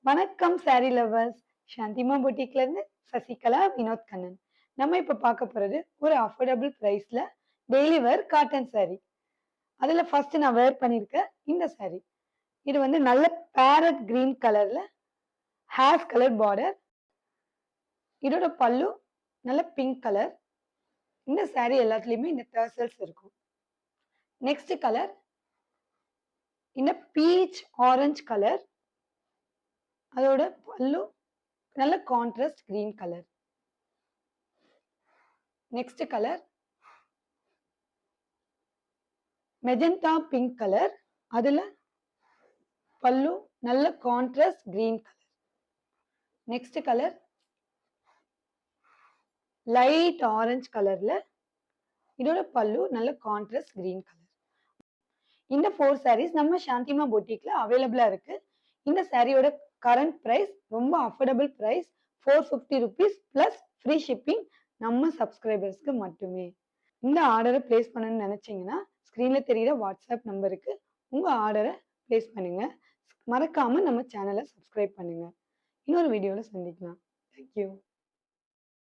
வணக்கம் sorry lovers. சாந்திமா பொட்டிக்ல இருந்து சசிகலா வினோத் கண்ணன். நம்ம இப்ப பார்க்க போறது ஒரு அஃபோர்டபுள் பிரைஸ்ல டெய்லி வேர் காட்டன் சாரி. அதுல ஃபர்ஸ்ட் நான் வேர் பண்ணிருக்க இந்த சாரி. இது வந்து நல்ல பேரட் கிரீன் கலர்ல ஹேஷ் கலர் பார்டர். இதோட பல்லு நல்ல பிங்க் கலர். இந்த சாரி எல்லாத்துலயுமே இந்த டர்சல்ஸ் இருக்கும். நெக்ஸ்ட் கலர் இந்த பீச் ஆரஞ்சு கலர். அதோட பல்லு நல்ல contrast green colour. Next colour magenta pink colour. அதுல பல்லு நல்ல contrast green colour. Next colour light orange கலர்ல. இதோட பல்லு நல்ல கான்ட்ராஸ்ட் கிரீன் கலர். இந்த 4 sarees நம்ம சாந்திமா பொட்டிக்ல அவைலபிளா இருக்கு. இந்த சாரியோட கரண்ட் பிரைஸ் ரொம்ப affordable price 450 rupees plus free shipping நம்ம சப்ஸ்கிரைபர்ஸ்க்கு மட்டுமே. இந்த ஆர்டரை பிளேஸ் பண்ணணும்னு நினைச்சீங்கன்னா ஸ்கிரீன்ல தெரியுற வாட்ஸ்அப் நம்பருக்கு உங்க ஆர்டரை பிளேஸ் பண்ணுங்க. மறக்காம நம்ம சேனலை சப்ஸ்கிரைப் பண்ணுங்க. இன்னொரு வீடியோல சந்திக்கலாம். தேங்க்யூ.